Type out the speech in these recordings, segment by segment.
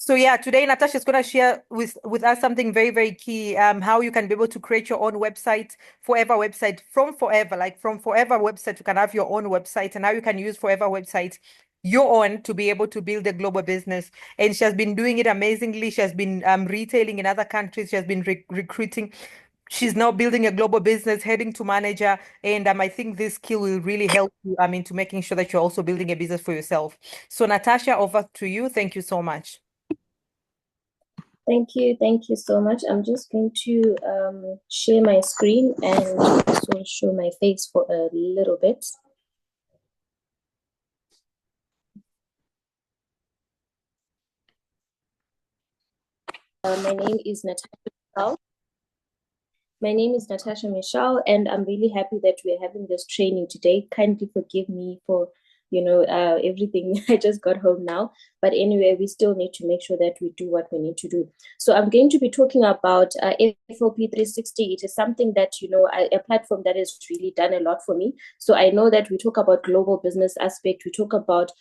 So yeah, today Natasha is going to share with us something very, very key, how you can be able to create your own website, Forever website from Forever, like from Forever website, you can have your own website and how you can use Forever website, your own, to be able to build a global business. And she has been doing it amazingly. She has been retailing in other countries. She has been recruiting. She's now building a global business, heading to manager. And I think this skill will really help you, to making sure that you're also building a business for yourself. So Natasha, over to you. Thank you so much. Thank you. Thank you so much. I'm just going to share my screen and also show my face for a little bit. My name is Natasha. My name is Natasha Michelle, and I'm really happy that we're having this training today. Kindly forgive me for everything. I just got home now, but anyway, we still need to make sure that we do what we need to do. So I'm going to be talking about FLP 360. It is something that, a platform that has really done a lot for me. So I know that we talk about global business aspect. We talk about,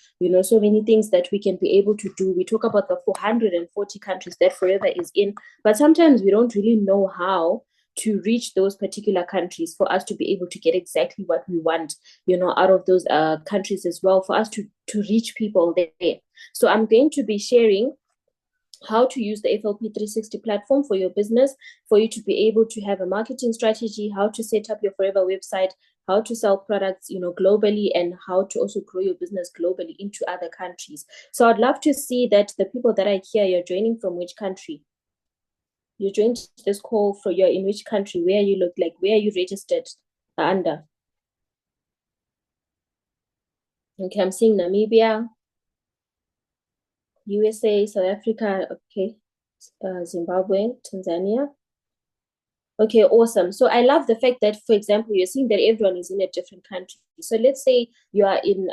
so many things that we can be able to do. We talk about the 440 countries that Forever is in, but sometimes we don't really know how to reach those particular countries for us to be able to get exactly what we want, out of those countries as well, for us to reach people there. So I'm going to be sharing how to use the FLP 360 platform for your business, for you to be able to have a marketing strategy, how to set up your Forever website, how to sell products, globally, and how to also grow your business globally into other countries. So I'd love to see that the people that are here, you're joining from which country? You joined this call for you're in which country? Where you look like? Where are you registered under? Okay, I'm seeing Namibia, USA, South Africa, okay, Zimbabwe, Tanzania. Okay, awesome. So I love the fact that, for example, you're seeing that everyone is in a different country. So let's say you are in,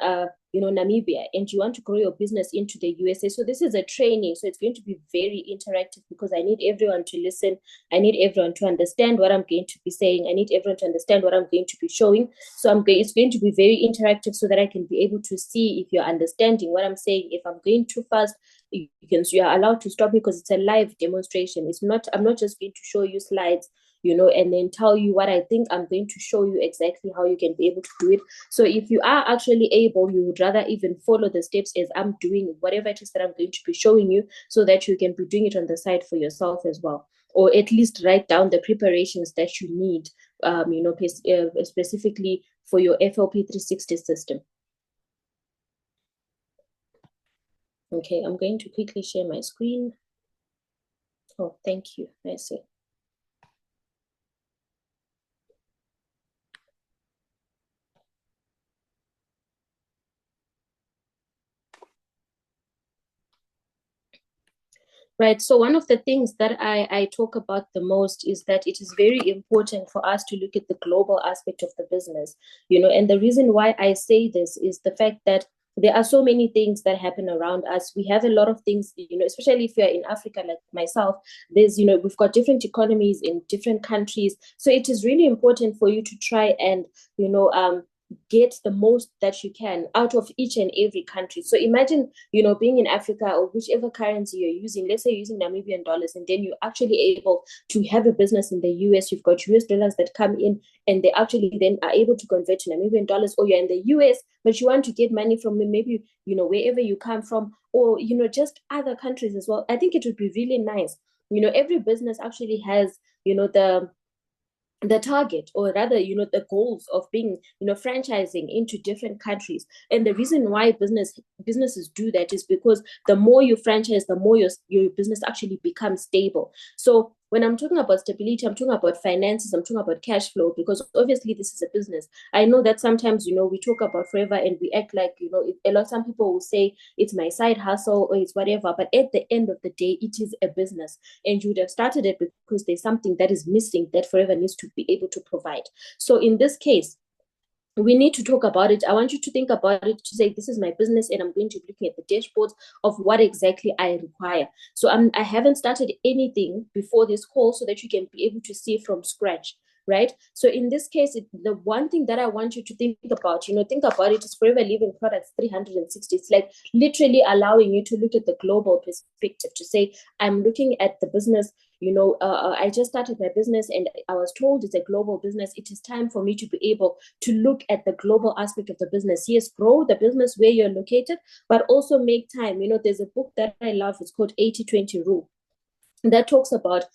Namibia, and you want to grow your business into the USA. So this is a training. So it's going to be very interactive because I need everyone to listen. I need everyone to understand what I'm going to be saying. I need everyone to understand what I'm going to be showing. So it's going to be very interactive so that I can be able to see if you're understanding what I'm saying. If I'm going too fast, you are allowed to stop me because it's a live demonstration. I'm not just going to show you slides, and then tell you what I think. I'm going to show you exactly how you can be able to do it. So if you are actually able, you would rather even follow the steps as I'm doing, whatever it is that I'm going to be showing you, so that you can be doing it on the side for yourself as well. Or at least write down the preparations that you need, specifically for your FLP 360 system. Okay, I'm going to quickly share my screen. Oh, thank you. I see. Right. So one of the things that I talk about the most is that it is very important for us to look at the global aspect of the business, and the reason why I say this is the fact that there are so many things that happen around us. We have a lot of things, especially if you're in Africa like myself, there's, we've got different economies in different countries. So it is really important for you to try and, get the most that you can out of each and every country. So imagine, being in Africa or whichever currency you're using, let's say you're using Namibian dollars, and then you're actually able to have a business in the US. You've got US dollars that come in, and they actually then are able to convert to Namibian dollars. Or you're in the US, but you want to get money from maybe, wherever you come from, or, just other countries as well. I think it would be really nice. Every business actually has, the target, or rather, the goals of being, franchising into different countries. And the reason why businesses do that is because the more you franchise, the more your business actually becomes stable. So when I'm talking about stability, I'm talking about finances, I'm talking about cash flow, because obviously this is a business. I know that sometimes, we talk about Forever and we act like, some people will say it's my side hustle or it's whatever, but at the end of the day, it is a business. And you would have started it because there's something that is missing that Forever needs to be able to provide. So in this case, we need to talk about it. I want you to think about it, to say, this is my business, and I'm going to be looking at the dashboards of what exactly I require. So I haven't started anything before this call so that you can be able to see from scratch, right? So in this case, the one thing that I want you to think about, think about it, is Forever Living Products 360. It's like literally allowing you to look at the global perspective, to say, I'm looking at the business, I just started my business and I was told it's a global business. It is time for me to be able to look at the global aspect of the business. Yes, grow the business where you're located, but also make time. There's a book that I love. It's called 80-20 Rule, that talks about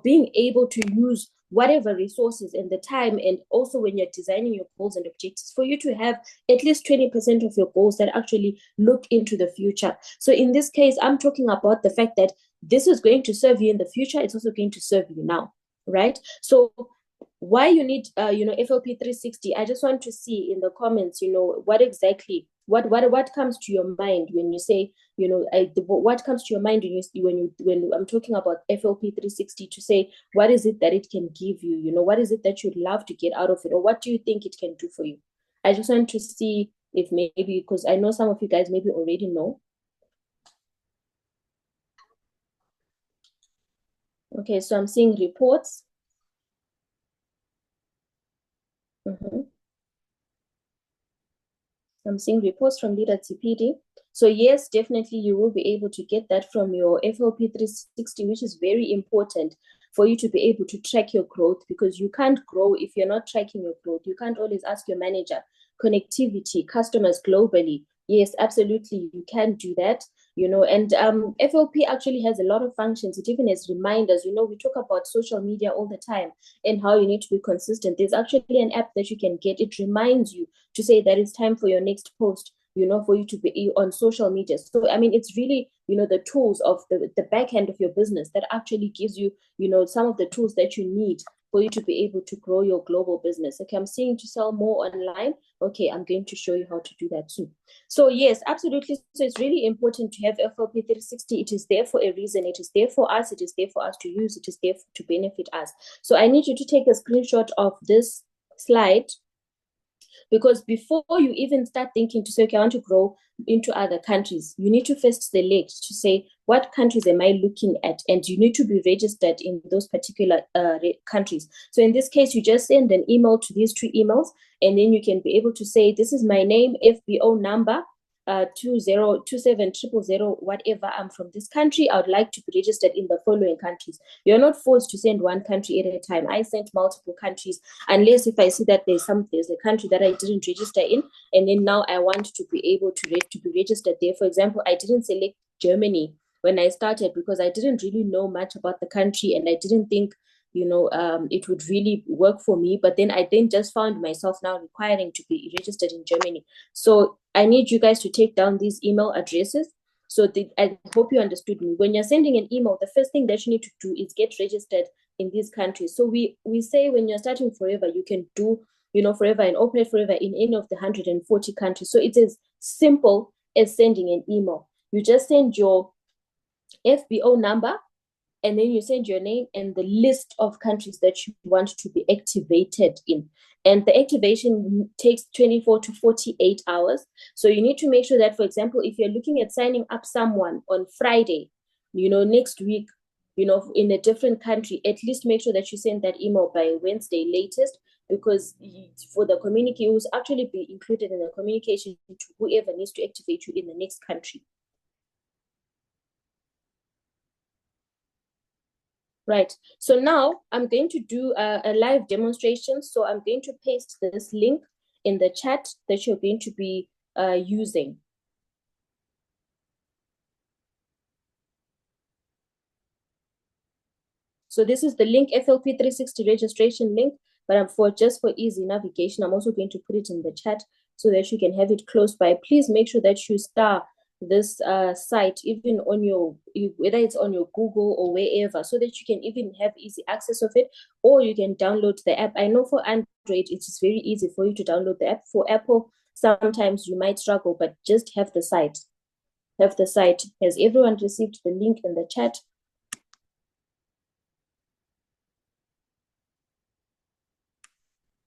being able to use whatever resources and the time, and also when you're designing your goals and objectives, for you to have at least 20% of your goals that actually look into the future. So in this case, I'm talking about the fact that this is going to serve you in the future. It's also going to serve you now, right? So why you need FLP 360, I just want to see in the comments, what exactly, what comes to your mind when you say, what comes to your mind when I'm talking about FLP 360, to say, what is it that it can give you? What is it that you'd love to get out of it, or what do you think it can do for you? I just want to see if maybe, because I know some of you guys maybe already know. Okay, so I'm seeing reports. I'm seeing reports from Leader TPD. So yes, definitely you will be able to get that from your FLP 360, which is very important for you to be able to track your growth, because you can't grow if you're not tracking your growth. You can't always ask your manager. Connectivity, customers globally. Yes, absolutely, you can do that. And FLP actually has a lot of functions. It even has reminders. We talk about social media all the time and how you need to be consistent. There's actually an app that you can get. It reminds you to say that it's time for your next post, for you to be on social media. So, it's really, the tools of the back end of your business that actually gives you, some of the tools that you need for you to be able to grow your global business. Okay, I'm seeing to sell more online. Okay, I'm going to show you how to do that too. So yes, absolutely. So it's really important to have FLP 360. It is there for a reason. It is there for us. It is there for us to use. It is there to benefit us. So I need you to take a screenshot of this slide, because before you even start thinking to say, okay, I want to grow into other countries, you need to first select to say, what countries am I looking at? And you need to be registered in those particular countries. So in this case, you just send an email to these 2 emails, and then you can be able to say, this is my name, FBO number, 20270000, whatever. I'm from this country. I would like to be registered in the following countries. You're not forced to send one country at a time. I sent multiple countries, unless if I see that there's a country that I didn't register in, and then now I want to be able to be registered there. For example, I didn't select Germany when I started because I didn't really know much about the country, and I didn't think it would really work for me. But then I just found myself now requiring to be registered in Germany. So I need you guys to take down these email addresses. So I hope you understood me. When you're sending an email, the first thing that you need to do is get registered in these countries. So we say when you're starting Forever, you can do Forever and open it Forever in any of the 140 countries. So it's as simple as sending an email. You just send your FBO number, and then you send your name and the list of countries that you want to be activated in. And the activation takes 24 to 48 hours. So you need to make sure that, for example, if you're looking at signing up someone on Friday, next week, in a different country, at least make sure that you send that email by Wednesday latest, because for the communique, it will actually be included in the communication to whoever needs to activate you in the next country. Right. So now I'm going to do a live demonstration. So I'm going to paste this link in the chat that you're going to be using. So this is the link, FLP 360 registration link, but just for easy navigation, I'm also going to put it in the chat so that you can have it close by. Please make sure that you star this site, even on whether it's on your Google or wherever, so that you can even have easy access of it, or you can download the app. I know for Android, it's very easy for you to download the app. For Apple, sometimes you might struggle, but just have the site. Has everyone received the link in the chat?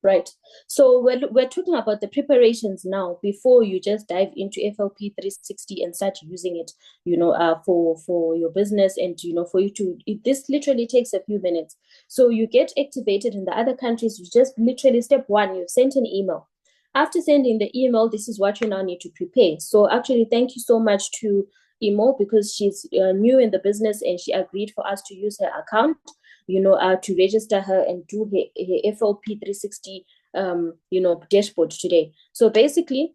Right. So we're talking about the preparations now before you just dive into FLP 360 and start using it, for your business and, for you to, this literally takes a few minutes. So you get activated in the other countries. You just literally step one, you've sent an email. After sending the email, this is what you now need to prepare. So actually, thank you so much to Imo because she's new in the business and she agreed for us to use her account, to register her and do her FLP 360, dashboard today. So basically,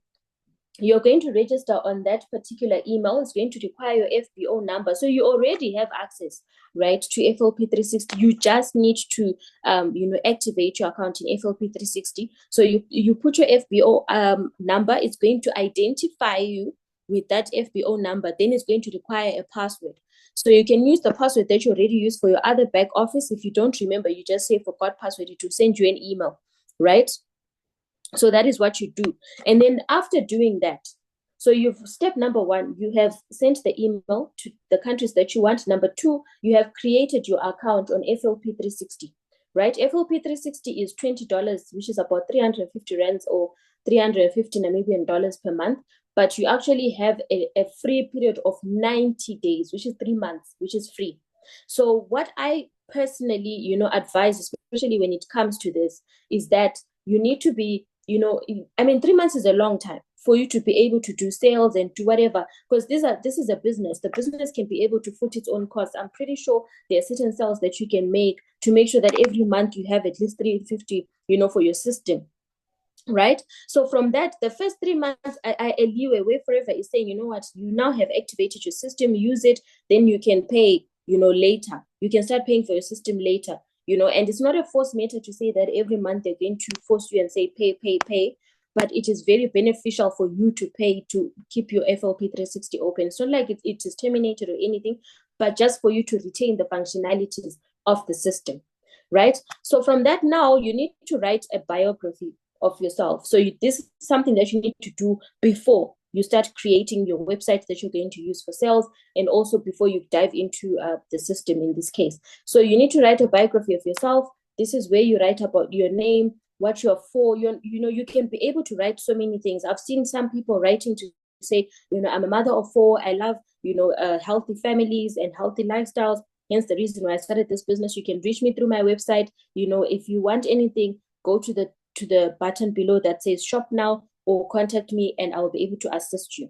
you're going to register on that particular email. It's going to require your FBO number. So you already have access, right, to FLP 360. You just need to, activate your account in FLP 360. So you put your FBO number. It's going to identify you with that FBO number. Then it's going to require a password. So you can use the password that you already use for your other back office. If you don't remember, you just say forgot password. It will send you an email, right? So that is what you do. And then after doing that, so you've step number one, you have sent the email to the countries that you want. Number two, you have created your account on FLP 360, right? FLP 360 is $20, which is about 350 rands or 350 Namibian dollars per month. But you actually have a free period of 90 days, which is 3 months, which is free. So what I personally, advise, especially when it comes to this, is that you need to be, 3 months is a long time for you to be able to do sales and do whatever, because this is a business. The business can be able to foot its own costs. I'm pretty sure there are certain sales that you can make to make sure that every month you have at least 350, for your system. Right. So from that, the first 3 months, I leeway way forever is saying, you know what, you now have activated your system, use it, then you can pay, later. You can start paying for your system later, and it's not a forced matter to say that every month they're going to force you and say pay. But it is very beneficial for you to pay to keep your FLP 360 open. It's not like it is terminated or anything, but just for you to retain the functionalities of the system. Right. So from that, now you need to write a biography of yourself. So this is something that you need to do before you start creating your website that you're going to use for sales, and also before you dive into the system in this case. So you need to write a biography of yourself. This is where you write about your name, what you're for. You can be able to write so many things. I've seen some people writing to say, I'm a mother of 4. I love, healthy families and healthy lifestyles. Hence the reason why I started this business. You can reach me through my website. If you want anything, go to the button below that says shop now, or contact me and I'll be able to assist you.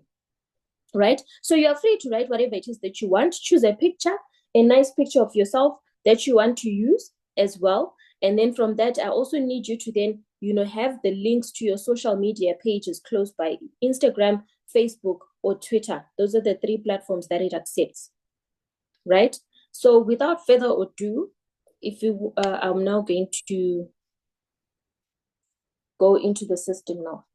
Right? So you're free to write whatever it is that you want. Choose a picture, a nice picture of yourself that you want to use as well. And then from that, I also need you to then, have the links to your social media pages close by: Instagram, Facebook, or Twitter. Those are the 3 platforms that it accepts. Right? So without further ado, I'm now going to go into the system now.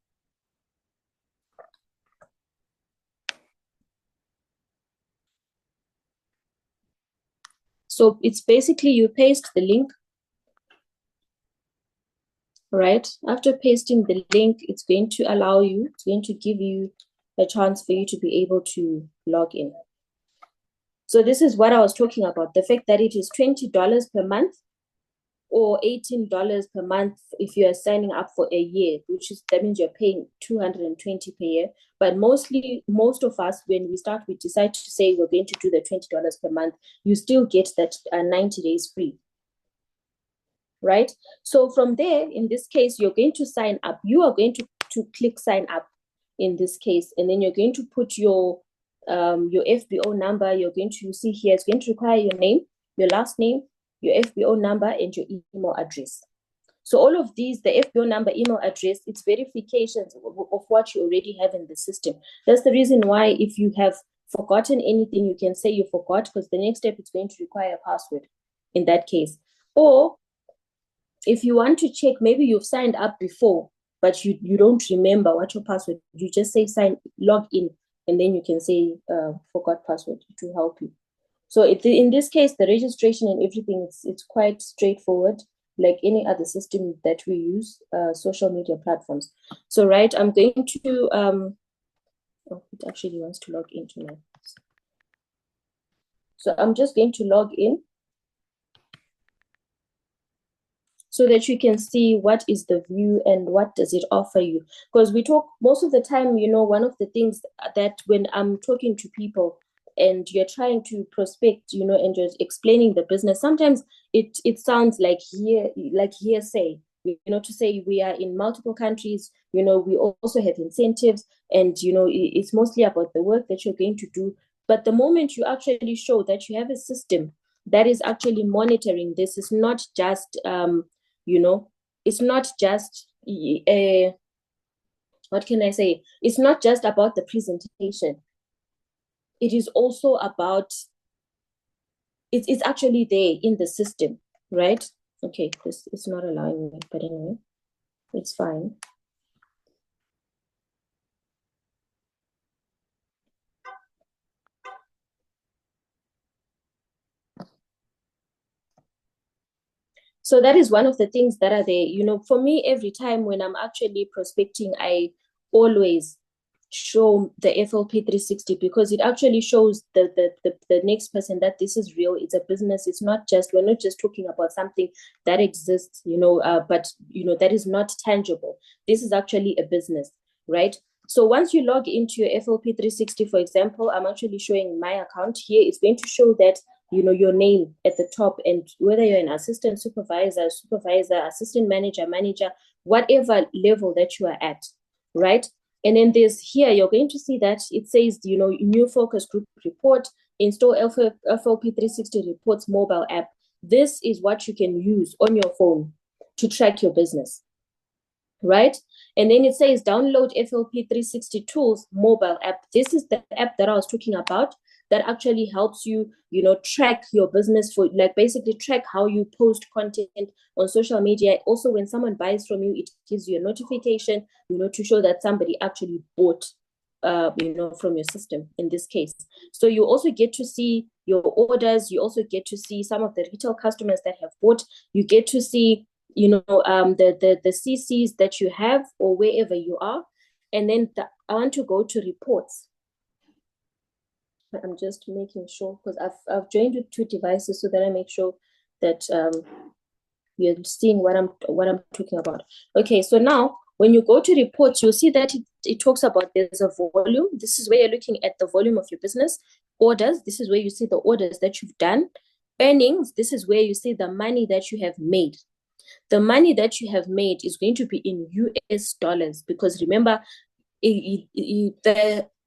So it's basically you paste the link, right? After pasting the link, it's going to give you a chance for you to be able to log in. So this is what I was talking about, the fact that it is $20 per month or $18 per month if you are signing up for a year, that means you're paying $220 per year. But most of us, when we decide to say we're going to do the $20 per month, you still get that 90 days free. Right? So from there, in this case, you're going to sign up. You are going to click sign up in this case, and then you're going to put your FBO number. You're going to see here, it's going to require your name, your last name, your FBO number, and your email address. So all of these, the FBO number, email address, it's verifications of what you already have in the system. That's the reason why if you have forgotten anything, you can say you forgot, because the next step is going to require a password in that case. Or if you want to check, maybe you've signed up before, but you don't remember what your password, you just say log in, and then you can say forgot password to help you. So in this case, the registration and everything, it's quite straightforward, like any other system that we use, social media platforms. So right, I'm going to, it actually wants to log into now. So I'm just going to log in. so that you can see what is the view and what does it offer you. Because we talk most of the time, you know, one of the things that when I'm talking to people and you're trying to prospect, you know, and you're explaining the business, sometimes it sounds like hearsay, you know, to say we are in multiple countries, you know, we also have incentives, and you know, it's mostly about the work that you're going to do. But the moment you actually show that you have a system that is actually monitoring this, is not just you know, it's not just what can I say? It's not just about the presentation. It is also about it's actually there in the system, right? Okay, this is not allowing me, but anyway, it's fine. So that is one of the things that are there. You know, for me, every time when I'm actually prospecting, I always show the FLP 360, because it actually shows the next person that this is real. It's a business. It's not just, we're not just talking about something that exists, you know, but, you know, that is not tangible. This is actually a business, right? So once you log into your FLP 360, for example, I'm actually showing my account here. It's going to show that, you know, your name at the top, and whether you're an assistant supervisor, assistant manager, whatever level that you are at, right? And then there's here, you're going to see that it says, you know, new focus group report, install FLP 360 reports mobile app. This is what you can use on your phone to track your business, right? And then it says download FLP 360 tools mobile app. This is the app that I was talking about, that actually helps you, you know, track your business, for like basically track how you post content on social media. Also, when someone buys from you, it gives you a notification, you know, to show that somebody actually bought you know, from your system in this case. So you also get to see your orders. You also get to see some of the retail customers that have bought. You get to see, you know, the CCs that you have or wherever you are. And then I want to go to reports. I'm just making sure, because I've joined with two devices so that I make sure that you're seeing what I'm talking about. Okay, so now when you go to reports, you'll see that it talks about there's a volume. This is where you're looking at the volume of your business. Orders, this is where you see the orders that you've done. Earnings, this is where you see the money that you have made. The money that you have made is going to be in US dollars, because remember,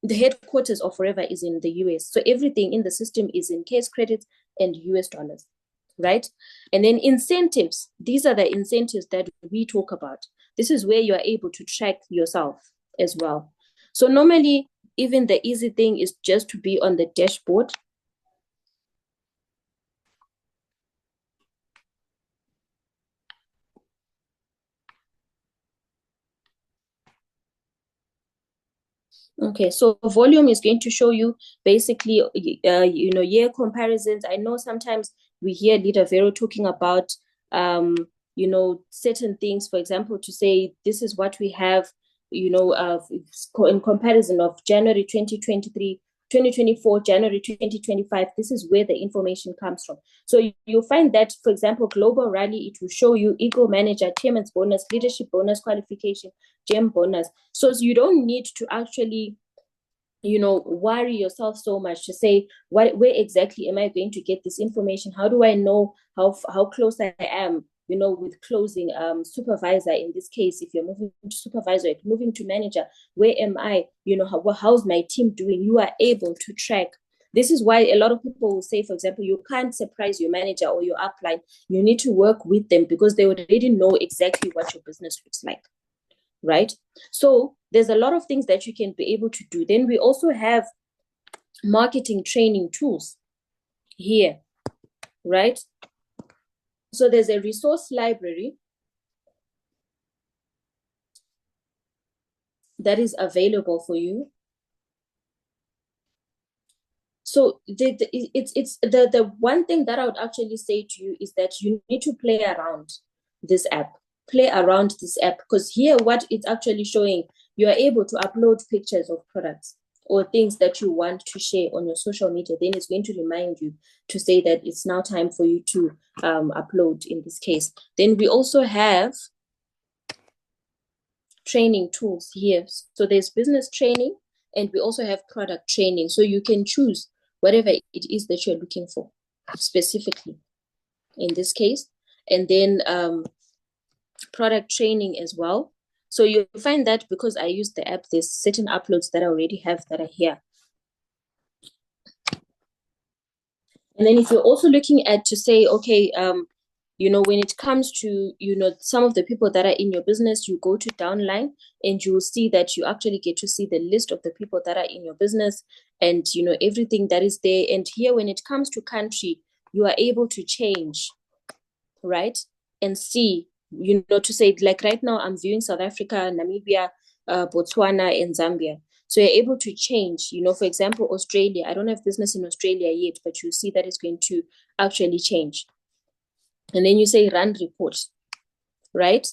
the headquarters of Forever is in the US. So everything in the system is in case credits and US dollars, right? And then incentives, these are the incentives that we talk about. This is where you are able to track yourself as well. So normally, even the easy thing is just to be on the dashboard. Okay, so volume is going to show you basically, you know, year comparisons. I know sometimes we hear Leader Vero talking about, you know, certain things, for example, to say this is what we have, you know, in comparison of January 2023, 2024, January 2025, this is where the information comes from. So you'll find that, for example, Global Rally, it will show you Eagle Manager, Chairman's Bonus, Leadership Bonus, Qualification, GEM Bonus. So you don't need to actually, you know, worry yourself so much to say, where exactly am I going to get this information? How do I know how close I am, you know, with closing supervisor in this case? If you're moving to supervisor, if you're moving to manager, where am I? You know, how's my team doing? You are able to track. This is why a lot of people will say, for example, you can't surprise your manager or your upline. You need to work with them, because they already know exactly what your business looks like, right? So there's a lot of things that you can be able to do. Then we also have marketing training tools here, right? So there's a resource library that is available for you. So the one thing that I would actually say to you is that you need to play around this app. Play around this app, because here what it's actually showing, you are able to upload pictures of products. or things that you want to share on your social media, then it's going to remind you to say that it's now time for you to upload in this case. Then we also have training tools here. So there's business training and we also have product training. So you can choose whatever it is that you're looking for specifically in this case. And then product training as well. So you'll find that because I use the app, there's certain uploads that I already have that are here. And then if you're also looking at to say, okay, you know, when it comes to, you know, some of the people that are in your business, you go to downline and you will see that you actually get to see the list of the people that are in your business and, you know, everything that is there. And here, when it comes to country, you are able to change, right? And see, you know, to say, like right now, I'm viewing South Africa, Namibia, Botswana, and Zambia. So you're able to change, you know, for example, Australia. I don't have business in Australia yet, but you see that it's going to actually change. And then you say run report, right?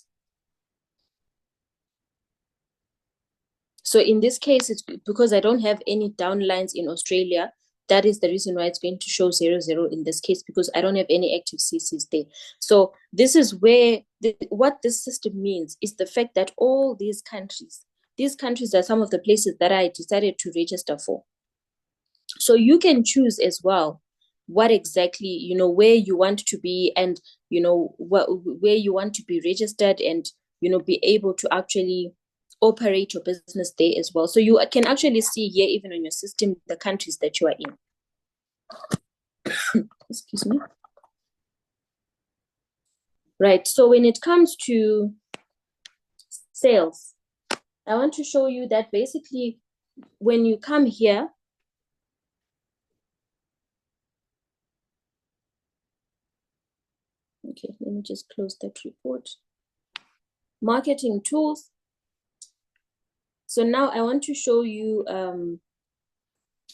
So in this case, it's because I don't have any downlines in Australia. That is the reason why it's going to show 00 in this case, because I don't have any active CCs there. So this is where what this system means is the fact that all these countries are some of the places that I decided to register for. So you can choose as well what exactly, you know, where you want to be and, you know, where you want to be registered and, you know, be able to actually operate your business there as well. So you can actually see here, even on your system, the countries that you are in. Excuse me. Right. So when it comes to sales, I want to show you that basically when you come here, okay, let me just close that report. Marketing tools. So now I want to show you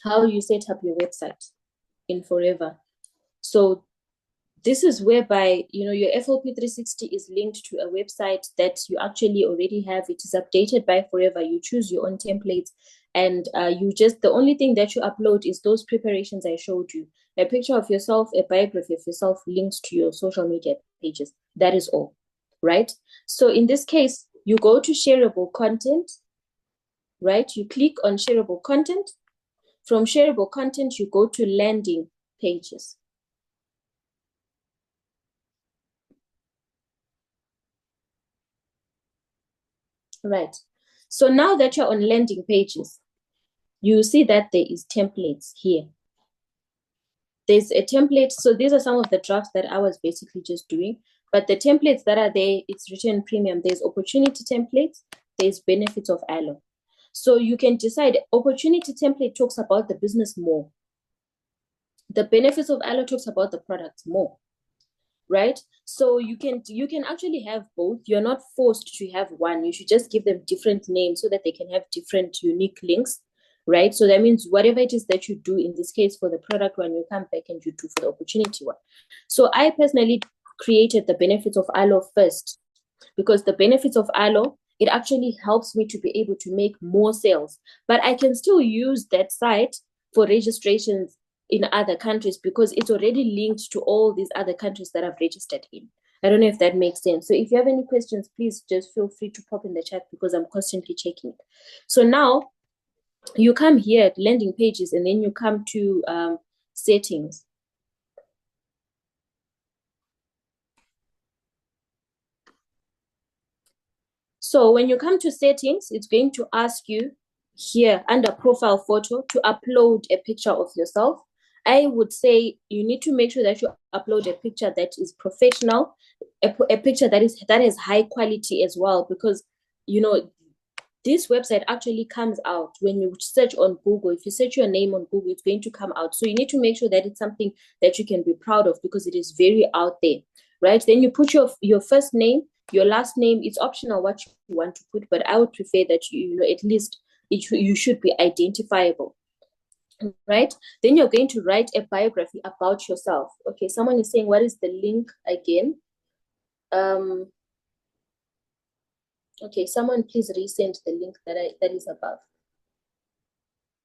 how you set up your website in Forever. So this is whereby, you know, your FLP 360 is linked to a website that you actually already have. It is updated by Forever. You choose your own templates and you just, the only thing that you upload is those preparations I showed you. A picture of yourself, a biography of yourself, links to your social media pages. That is all, right? So in this case, you go to shareable content, right? You click on shareable content. From shareable content, you go to landing pages. Right. So now that you're on landing pages, you see that there is templates here. There's a template. So these are some of the drafts that I was basically just doing. But the templates that are there, it's written premium. There's opportunity templates. There's benefits of Aloe. So you can decide. Opportunity template talks about the business more. The benefits of Aloe talks about the products more. Right? So you can actually have both. You're not forced to have one. You should just give them different names so that they can have different unique links, right? So that means whatever it is that you do, in this case for the product one, you come back and you do for the opportunity one. So I personally created the benefits of Aloe first, because the benefits of Aloe, it actually helps me to be able to make more sales. But I can still use that site for registrations in other countries because it's already linked to all these other countries that I've registered in. I don't know if that makes sense. So if you have any questions, please just feel free to pop in the chat because I'm constantly checking it. So now you come here at landing pages and then you come to settings. So when you come to settings, it's going to ask you here under profile photo to upload a picture of yourself. I would say you need to make sure that you upload a picture that is professional, a picture that has high quality as well, because, you know, this website actually comes out when you search on Google. If you search your name on Google, it's going to come out. So you need to make sure that it's something that you can be proud of because it is very out there, right? Then you put your first name, your last name. It's optional what you want to put, but I would prefer that you know, at least you should be identifiable, right? Then you're going to write a biography about yourself. Okay, someone is saying, what is the link again? Okay, someone please resend the link that is above.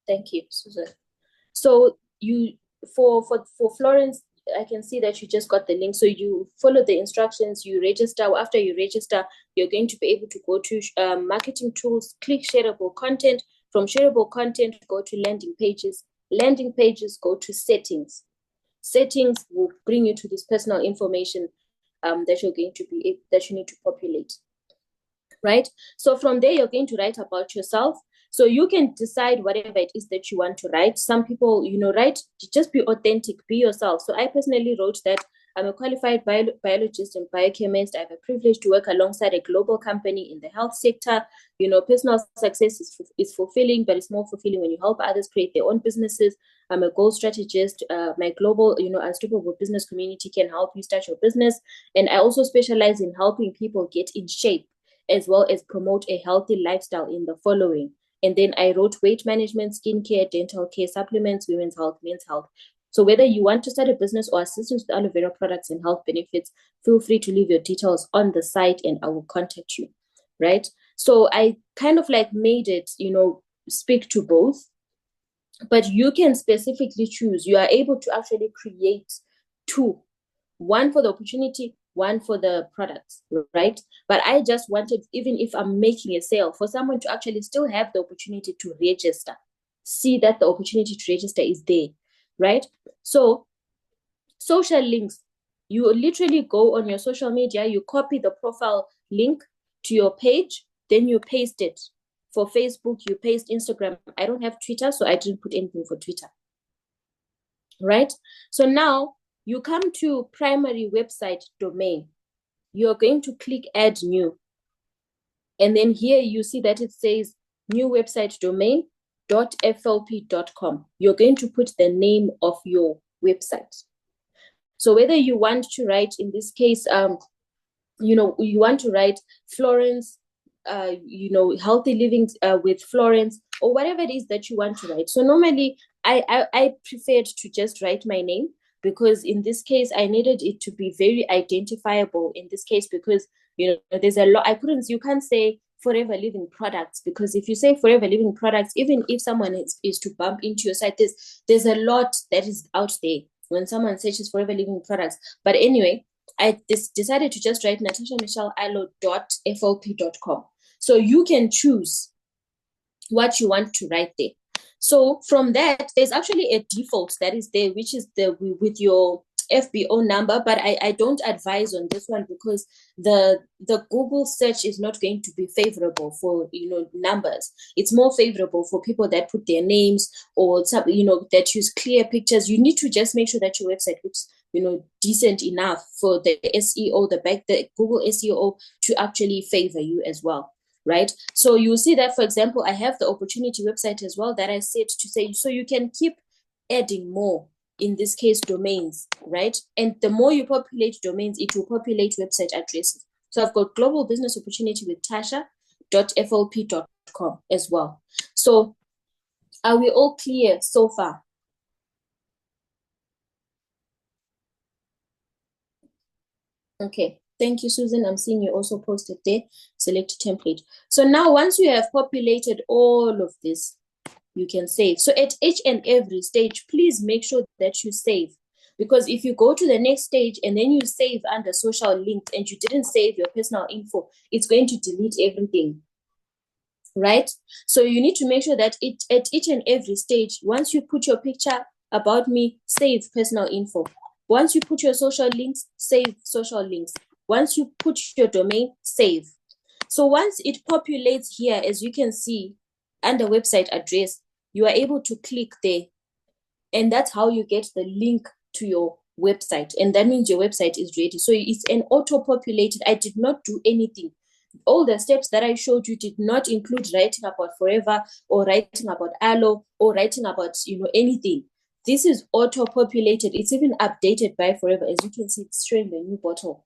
Thank you, Susan. So you for Florence, I can see that you just got the link. So you follow the instructions, you register. After you register, you're going to be able to go to marketing tools, click shareable content. From shareable content, go to landing pages. Landing pages, go to settings. Settings will bring you to this personal information that you're going to be that you need to populate. Right? So from there, you're going to write about yourself. So you can decide whatever it is that you want to write. Some people, write, just be authentic, be yourself. So I personally wrote that I'm a qualified biologist and biochemist. I have a privilege to work alongside a global company in the health sector. Personal success is fulfilling, but it's more fulfilling when you help others create their own businesses. I'm a goal strategist. My global, unstoppable business community can help you start your business. And I also specialize in helping people get in shape, as well as promote a healthy lifestyle in the following. And then I wrote weight management, skincare, dental care, supplements, women's health, men's health. So whether you want to start a business or assistance with aloe vera products and health benefits, feel free to leave your details on the site and I will contact you, right? So I kind of like made it, speak to both, but you can specifically choose. You are able to actually create two, one for the opportunity, one for the products, right? But I just wanted, even if I'm making a sale, for someone to actually still have the opportunity to register, see that the opportunity to register is there, right? So social links, you literally go on your social media, you copy the profile link to your page, then you paste it. For Facebook, you paste Instagram. I don't have Twitter, so I didn't put anything for Twitter, right? So now you come to primary website domain. You're going to click add new. And then here you see that it says new website domain .flp.com. You're going to put the name of your website. So whether you want to write, in this case, you want to write Florence, healthy living with Florence, or whatever it is that you want to write. So normally I preferred to just write my name, because in this case I needed it to be very identifiable in this case, because there's a lot. You can't say Forever Living Products, because if you say Forever Living Products, even if someone is to bump into your site, there's a lot that is out there when someone searches Forever Living Products. But anyway, I decided to just write natashamichellealo.flp.com. So you can choose what you want to write there. So from that, there's actually a default that is there, which is with your FBO number, but I don't advise on this one, because the Google search is not going to be favorable for numbers. It's more favorable for people that put their names, or some that use clear pictures. You need to just make sure that your website looks decent enough for the SEO, the Google SEO to actually favor you as well, right? So you see that, for example, I have the opportunity website as well that I set to say, so you can keep adding more, in this case, domains, right? And the more you populate domains, it will populate website addresses. So I've got global business opportunity with tasha.flp.com as well. So are we all clear so far? Okay, thank you, Susan. I'm seeing you also posted there. Select template. So now once you have populated all of this, you can save. So at each and every stage, please make sure that you save. Because if you go to the next stage and then you save under social links and you didn't save your personal info, it's going to delete everything, right? So you need to make sure that at each and every stage, once you put your picture, about me, save personal info. Once you put your social links, save social links. Once you put your domain, save. So once it populates here, as you can see, under website address, you are able to click there. And that's how you get the link to your website. And that means your website is ready. So it's an auto-populated. I did not do anything. All the steps that I showed you did not include writing about Forever, or writing about Aloe, or writing about anything. This is auto-populated. It's even updated by Forever. As you can see, it's showing the new bottle.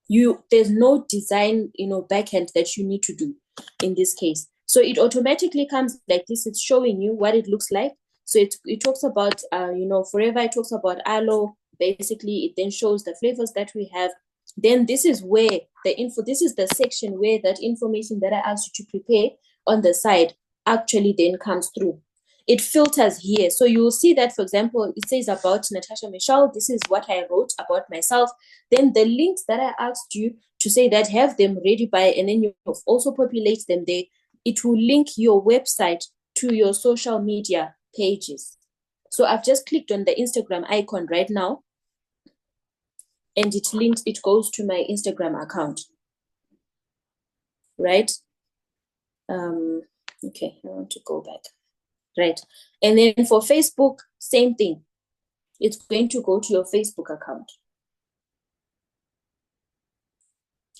There's no design, backend that you need to do in this case. So it automatically comes like this. It's showing you what it looks like. So it talks about, Forever. It talks about Aloe. Basically, it then shows the flavors that we have. Then this is where this is the section where that information that I asked you to prepare on the side actually then comes through. it filters here. So you will see that, for example, it says about Natasha Michelle, this is what I wrote about myself. Then the links that I asked you to say that have them ready by, and then you also populate them there, it will link your website to your social media pages. So I've just clicked on the Instagram icon right now, and it goes to my Instagram account, right? Okay, I want to go back, right? And then for Facebook, same thing. It's going to go to your Facebook account,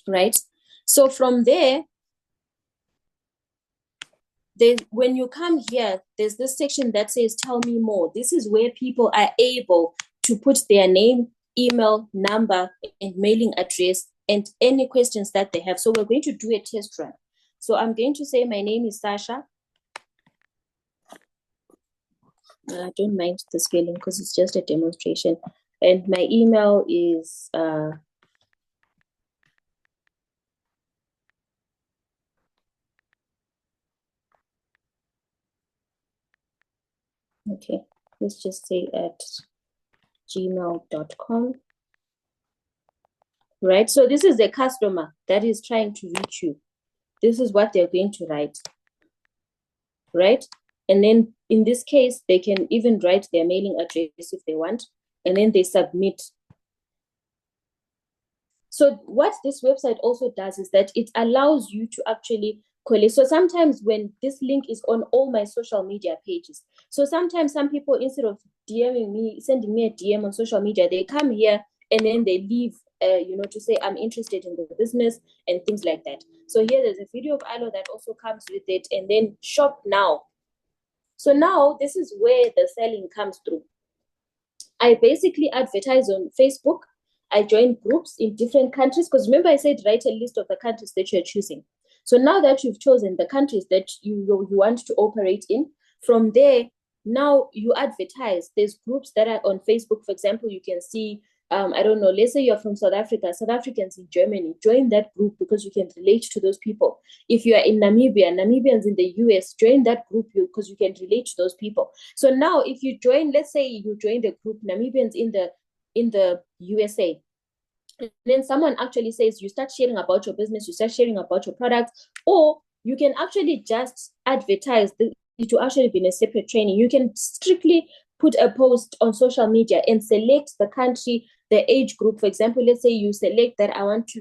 right? So from there, when you come here, there's this section that says, tell me more. This is where people are able to put their name, email, number, and mailing address, and any questions that they have. So we're going to do a test run. So I'm going to say, my name is Sasha. I don't mind the spelling because it's just a demonstration. And my email is okay, let's just say at gmail.com. Right? So this is the customer that is trying to reach you. This is what they're going to write. Right? And then in this case, they can even write their mailing address if they want, and then they submit. So what this website also does is that it allows you to actually collect. So sometimes when this link is on all my social media pages, so sometimes some people, instead of DMing me, sending me a DM on social media, they come here and then they leave, to say, I'm interested in the business and things like that. So here there's a video of ILO that also comes with it, and then shop now. So now this is where the selling comes through. I basically advertise on Facebook. I join groups in different countries, because remember I said write a list of the countries that you're choosing. So now that you've chosen the countries that you want to operate in, from there, now you advertise. There's groups that are on Facebook. For example, you can see, I don't know, let's say you're from South Africa, South Africans in Germany, join that group because you can relate to those people. If you are in Namibia, Namibians in the US, join that group because you can relate to those people. So now if you join, let's say you join the group Namibians in the USA, and then someone actually says, you start sharing about your business, you start sharing about your products, or you can actually just advertise to actually be in a separate training. You can strictly put a post on social media and select the country, the age group. For example, let's say you select that I want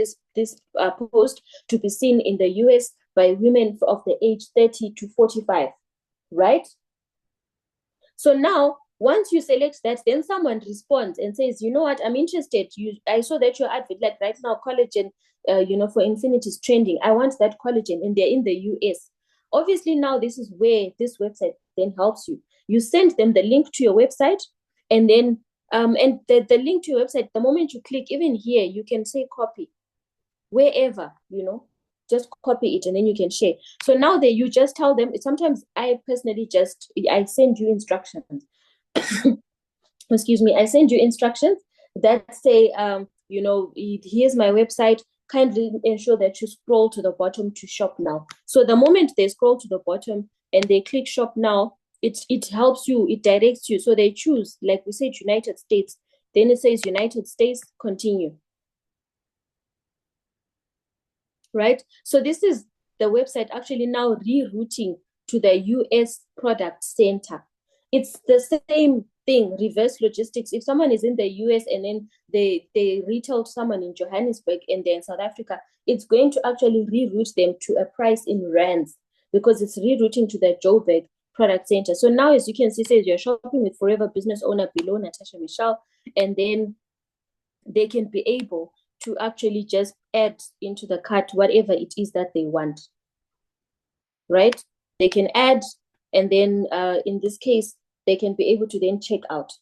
this post to be seen in the US by women of the age 30 to 45, right? So now, once you select that, then someone responds and says, you know what, I'm interested. I saw that your advert, like right now, collagen, for Infinity is trending. I want that collagen, and they're in the US. Obviously, now this is where this website then helps you. You send them the link to your website, and then and the link to your website, the moment you click, even here, you can say copy wherever, just copy it and then you can share. So now that you just tell them, sometimes I personally I send you instructions. Excuse me, I send you instructions that say, here's my website. Kindly ensure that you scroll to the bottom to shop now. So the moment they scroll to the bottom and they click shop now, it helps you, it directs you. So they choose, like we said, United States. Then it says United States, continue. Right? So this is the website actually now rerouting to the US product center. It's the same thing, reverse logistics. If someone is in the US and then they retail to someone in Johannesburg and they're in South Africa, it's going to actually reroute them to a price in rands because it's rerouting to the Joburg product center. So now, as you can see, it says you're shopping with Forever Business Owner below Natasha Michelle, and then they can be able to actually just add into the cart whatever it is that they want, right? They can add, and then in this case, they can be able to then check out.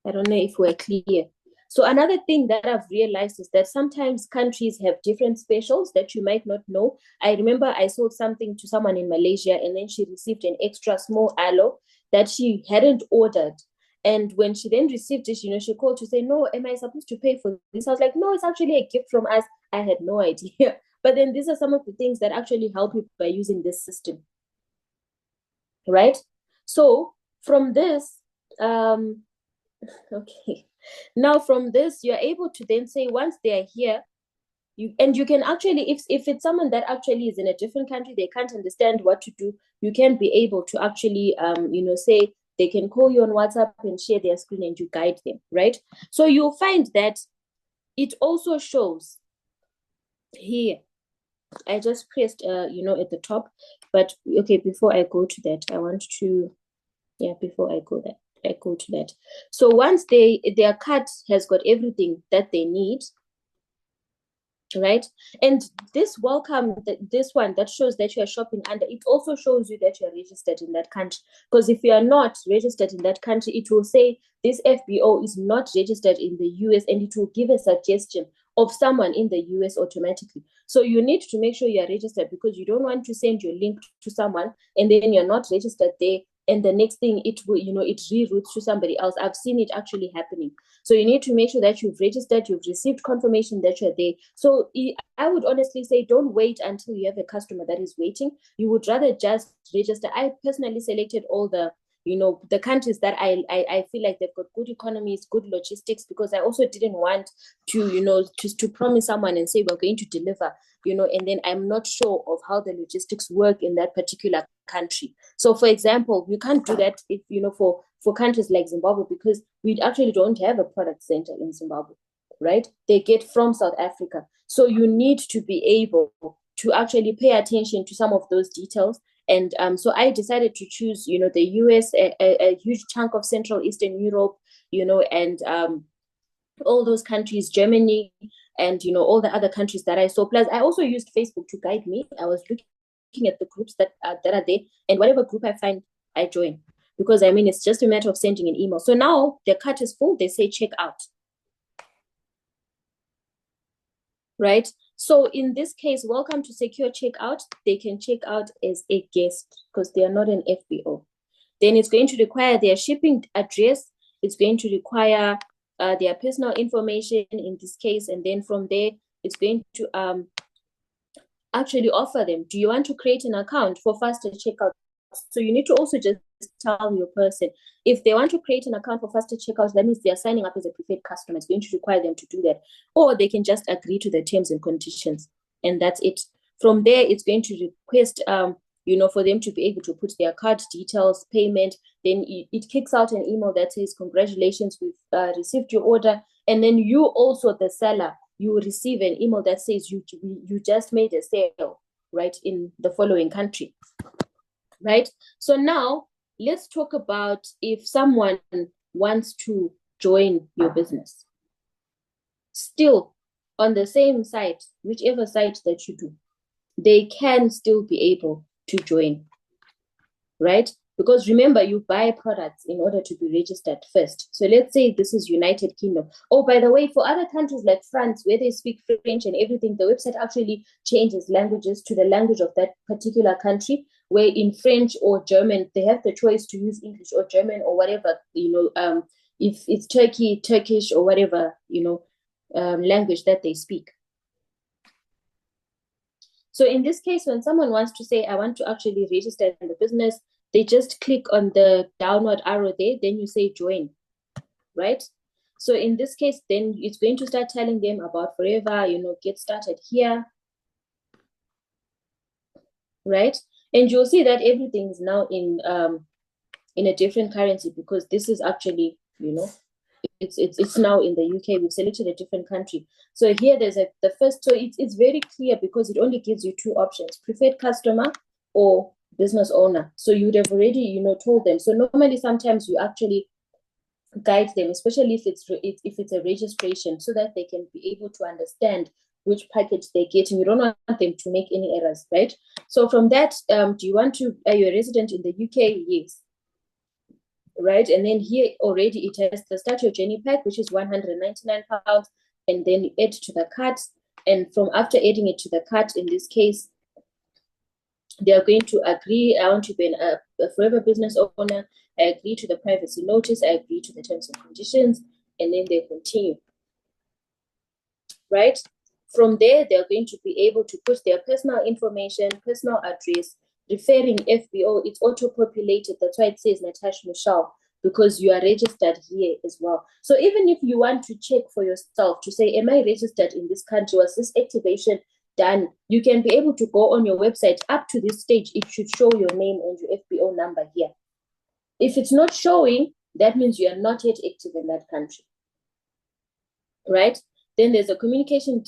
I don't know if we're clear. So another thing that I've realized is that sometimes countries have different specials that you might not know. I remember I sold something to someone in Malaysia, and then she received an extra small aloe that she hadn't ordered. And when she then received it, she called to say, no, am I supposed to pay for this? I was like, no, it's actually a gift from us. I had no idea. But then these are some of the things that actually help you by using this system. right? So from this, okay, now from this, you're able to then say, once they are here, you can actually, if it's someone that actually is in a different country, they can't understand what to do, you can be able to actually say they can call you on WhatsApp and share their screen and you guide them, right? So you'll find that it also shows here. I just pressed at the top, but okay, before I go to that, I want to, before I go to that. So once their cart has got everything that they need, right? And this welcome, this one that shows that you are shopping under, it also shows you that you are registered in that country. Because if you are not registered in that country, it will say this FBO is not registered in the US, and it will give a suggestion of someone in the US automatically. So you need to make sure you are registered, because you don't want to send your link to someone and then you're not registered there, and the next thing it will, it reroutes to somebody else. I've seen it actually happening. So you need to make sure that you've registered, you've received confirmation that you're there. So I would honestly say, don't wait until you have a customer that is waiting. You would rather just register. I personally selected all the countries that I feel like they've got good economies, good logistics, because I also didn't want to, just to promise someone and say we're going to deliver, and then I'm not sure of how the logistics work in that particular country. So for example, you can't do that if, for countries like Zimbabwe, because we actually don't have a product center in Zimbabwe, right? They get from South Africa. So you need to be able to actually pay attention to some of those details. And so I decided to choose, the US, a huge chunk of Central Eastern Europe, and all those countries, Germany, and all the other countries that I saw. Plus, I also used Facebook to guide me. I was looking at the groups that are there, and whatever group I find, I join. Because I mean, it's just a matter of sending an email. So now the cart is full. They say check out. Right? So in this case, welcome to secure checkout. They can check out as a guest because they are not an FBO. Then it's going to require their shipping address. It's going to require their personal information in this case. And then from there, it's going to actually offer them, do you want to create an account for faster checkout? So you need to also just tell your person, if they want to create an account for faster checkouts, that means they are signing up as a preferred customer. It's going to require them to do that. Or they can just agree to the terms and conditions. And that's it. From there, it's going to request, for them to be able to put their card details, payment. Then it kicks out an email that says, congratulations, we've received your order. And then you also, the seller, you will receive an email that says you just made a sale, right, in the following country, right? So now let's talk about if someone wants to join your business. Still, on the same site, whichever site that you do, they can still be able to join, right? Because remember, you buy products in order to be registered first. So let's say this is United Kingdom. Oh, by the way, for other countries like France, where they speak French and everything, the website actually changes languages to the language of that particular country, where in French or German, they have the choice to use English or German or whatever, if it's Turkish or whatever, language that they speak. So in this case, when someone wants to say, I want to actually register in the business, they just click on the downward arrow there, then you say join, right? So in this case, then it's going to start telling them about Forever, get started here, right? And you'll see that everything is now in a different currency, because this is actually, it's now in the UK. We've selected a different country. So here there's the first, so it's very clear because it only gives you two options, preferred customer or business owner. So you would have already, told them. So normally sometimes you actually guide them, especially if it's a registration, so that they can be able to understand which package they get, and you don't want them to make any errors, right? So from that, are you a resident in the UK? Yes. Right, and then here already it has the Start Your Journey pack, which is £199, and then you add to the cart, and from after adding it to the cart, in this case, they are going to agree, I want to be a forever business owner, I agree to the privacy notice, I agree to the terms and conditions, and then they continue, right? From there, they're going to be able to put their personal information, personal address, referring FBO, it's auto-populated. That's why it says Natasha Michelle, because you are registered here as well. So even if you want to check for yourself to say, am I registered in this country? Was this activation done? You can be able to go on your website. Up to this stage, it should show your name and your FBO number here. If it's not showing, that means you are not yet active in that country, right? Then there's a communication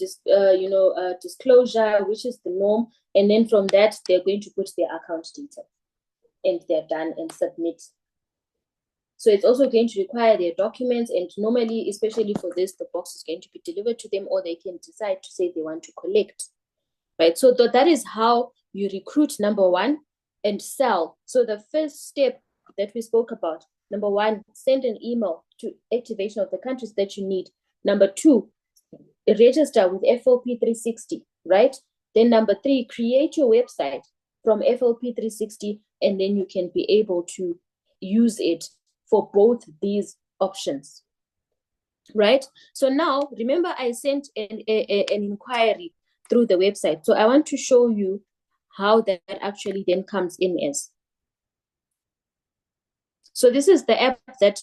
disclosure, which is the norm. And then from that, they're going to put their account details and they're done and submit. So it's also going to require their documents, and normally, especially for this, the box is going to be delivered to them, or they can decide to say they want to collect, right? So that is how you recruit, number one, and sell. So the first step that we spoke about, number one, send an email to activation of the countries that you need. Number two, register with FLP 360, right? Then number three, create your website from FLP 360, and then you can be able to use it for both these options, right? So now, remember I sent an inquiry through the website. So I want to show you how that actually then comes in as. So this is the app that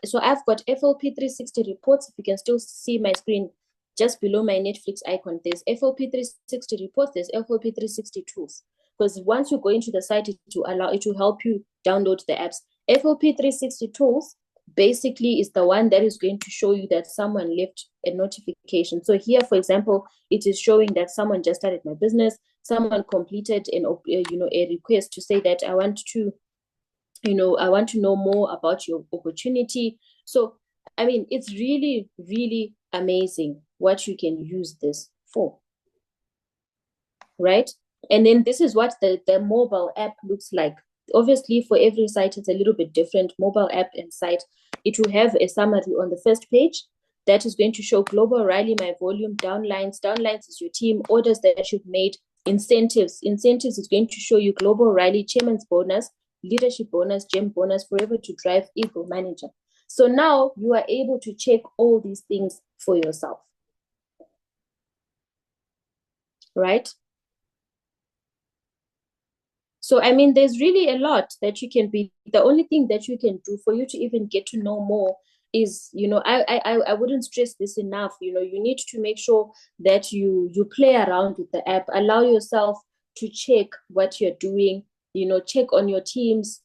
so I've got FLP 360 reports. If you can still see my screen just below my Netflix icon, there's FLP 360 reports, there's FLP 360 tools. Because once you go into the site, it will help you download the apps. FLP 360 tools basically is the one that is going to show you that someone left a notification. So here, for example, it is showing that someone just started my business, someone completed a request to say that I want to know more about your opportunity. So, I mean, it's really, really amazing what you can use this for, right? And then this is what the mobile app looks like. Obviously, for every site, it's a little bit different. Mobile app and site, it will have a summary on the first page that is going to show global rally, my volume, downlines. Downlines is your team, orders that you've made, incentives. Incentives is going to show you global rally, chairman's bonus, leadership bonus, gem bonus, forever to drive, ego manager. So now you are able to check all these things for yourself, right? So, I mean, there's really a lot that you can be. The only thing that you can do for you to even get to know more is, I wouldn't stress this enough. You need to make sure that you play around with the app, allow yourself to check what you're doing, check on your teams,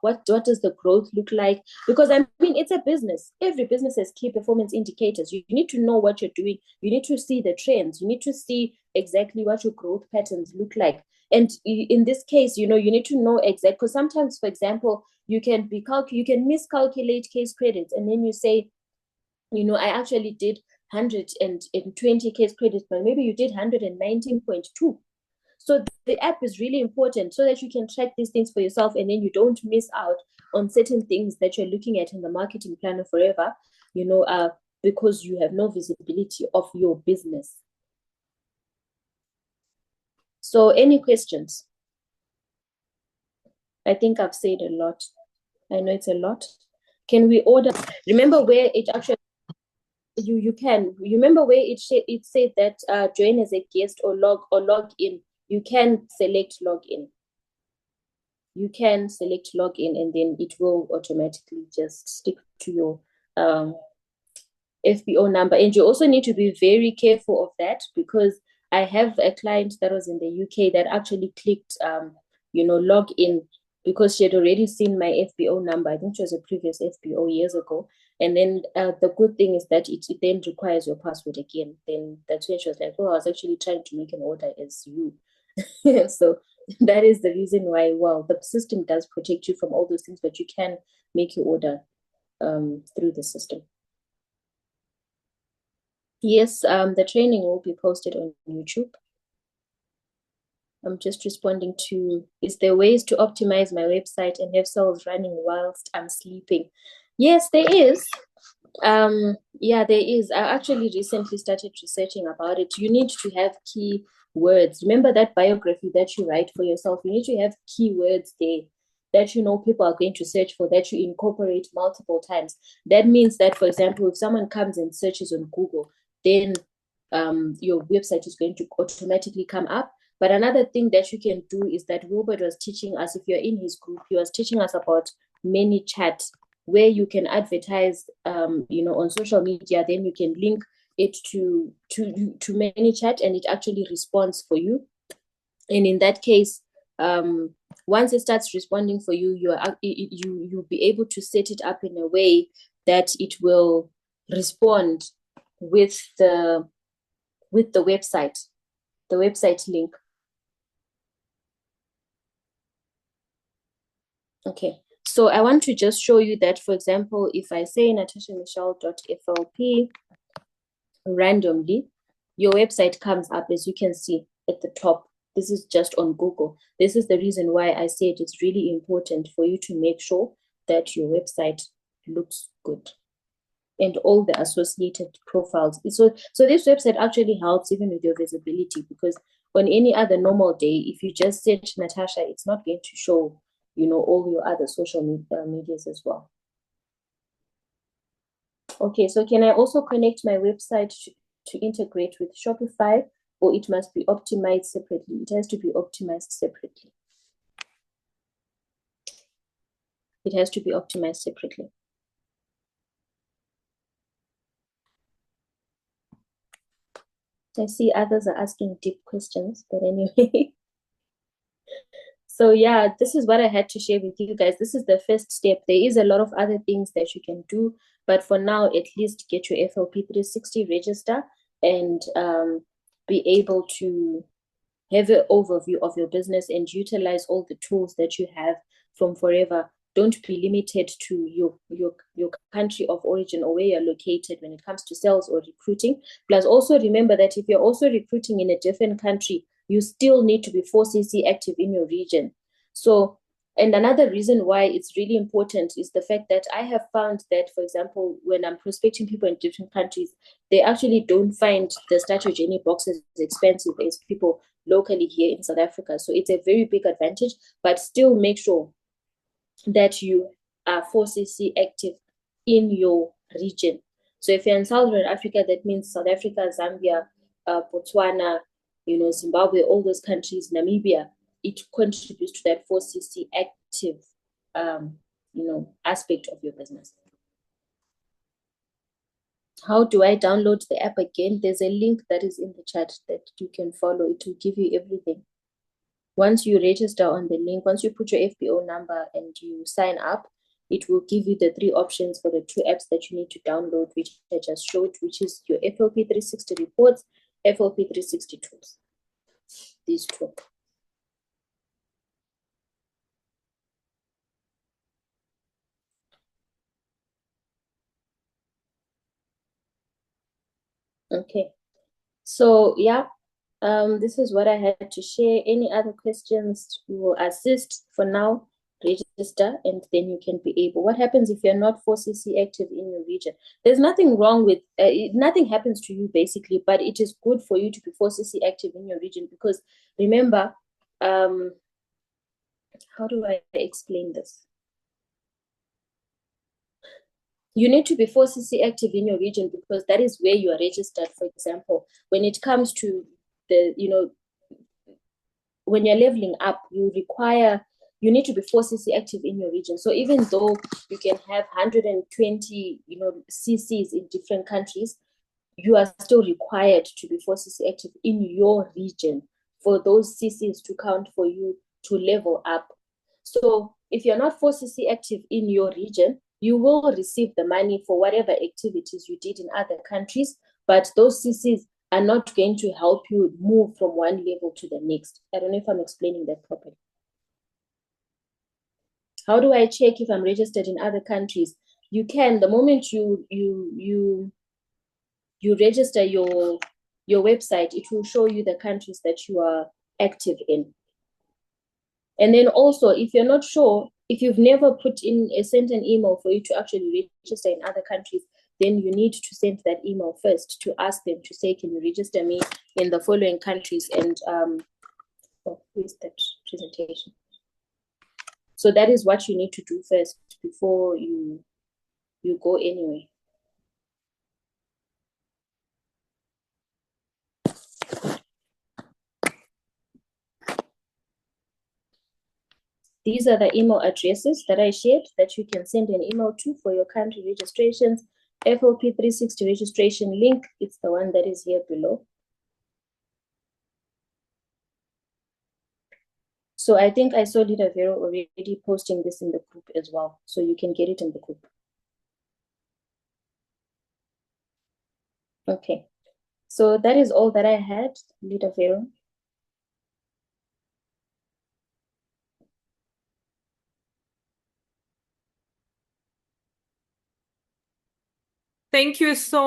what does the growth look like? Because, I mean, it's a business. Every business has key performance indicators. You need to know what you're doing. You need to see the trends. You need to see exactly what your growth patterns look like. And in this case, you need to know exactly, because sometimes, for example, you can miscalculate case credits, and then you say, I actually did 120 case credits, but maybe you did 119.2. So the app is really important so that you can track these things for yourself, and then you don't miss out on certain things that you're looking at in the marketing planner forever, because you have no visibility of your business. So any questions? I think I've said a lot. I know it's a lot. Can we order? Remember where it actually, you can. Remember where it said that join as a guest or log in. You can select log in. You can select log in, and then it will automatically just stick to your FBO number. And you also need to be very careful of that, because I have a client that was in the UK that actually clicked, log in, because she had already seen my FBO number. I think she was a previous FBO years ago. And then the good thing is that it then requires your password again. Then that's when she was like, oh, I was actually trying to make an order as you. So that is the reason why, well, the system does protect you from all those things, but you can make your order through the system. Yes, the training will be posted on YouTube. I'm just responding to, is there ways to optimize my website and have sales running whilst I'm sleeping? Yes, there is. Yeah, there is. I actually recently started researching about it. You need to have key words. Remember that biography that you write for yourself? You need to have keywords there that people are going to search for, that you incorporate multiple times. That means that, for example, if someone comes and searches on Google, then your website is going to automatically come up. But another thing that you can do is that Wilbert was teaching us, if you're in his group, he was teaching us about ManyChat, where you can advertise, on social media. Then you can link it to ManyChat, and it actually responds for you. And in that case, once it starts responding for you, you'll be able to set it up in a way that it will respond with the website link. Okay, so I want to just show you that, for example, if I say natashamichelle.flp randomly, your website comes up, as you can see at the top. This is just on Google. This is the reason why I said it's really important for you to make sure that your website looks good and all the associated profiles. So this website actually helps even with your visibility, because on any other normal day, if you just search Natasha, it's not going to show, all your other social medias as well. Okay, so can I also connect my website to integrate with Shopify, or it must be optimized separately? It has to be optimized separately. It has to be optimized separately. I see others are asking deep questions, but anyway. So yeah, this is what I had to share with you guys. This is the first step. There is a lot of other things that you can do, but for now, at least get your FLP 360 register and be able to have an overview of your business and utilize all the tools that you have from Forever. Don't be limited to your country of origin or where you're located when it comes to sales or recruiting. Plus, also remember that if you're also recruiting in a different country, you still need to be 4CC active in your region. So, and another reason why it's really important is the fact that I have found that, for example, when I'm prospecting people in different countries, they actually don't find the Strategy boxes as expensive as people locally here in South Africa. So it's a very big advantage, but still make sure that you are 4CC active in your region. So if you're in Southern Africa, that means South Africa, Zambia, Botswana, Zimbabwe, all those countries, Namibia, it contributes to that 4CC active, aspect of your business. How do I download the app again? There's a link that is in the chat that you can follow. It will give you everything. Once you register on the link, once you put your FBO number and you sign up, it will give you the 3 options for the 2 apps that you need to download, which I just showed, which is your FLP 360 reports, FLP 360 tools. These 2. Okay. So yeah, this is what I had to share. Any other questions, we will assist. For now, register and then you can be able. What happens if you're not 4CC active in your region? There's nothing wrong with, nothing happens to you basically, but it is good for you to be 4CC active in your region, because remember, how do I explain this? You need to be 4CC active in your region because that is where you are registered. For example, when it comes to the, when you're leveling up, you need to be 4CC active in your region. So even though you can have 120, CCs in different countries, you are still required to be 4CC active in your region for those CCs to count for you to level up. So if you're not 4CC active in your region, you will receive the money for whatever activities you did in other countries, but those CCs are not going to help you move from one level to the next. I don't know if I'm explaining that properly. How do I check if I'm registered in other countries? You can, the moment you register your website, it will show you the countries that you are active in. And then also, if you're not sure, if you've never sent an email for you to actually register in other countries, then you need to send that email first to ask them to say, can you register me in the following countries? And where's that presentation? So that is what you need to do first before you go anywhere. These are the email addresses that I shared that you can send an email to for your country registrations. FLP 360 registration link, it's the one that is here below. So I think I saw Leader Vero already posting this in the group as well. So you can get it in the group. Okay. So that is all that I had, Leader Vero. Thank you so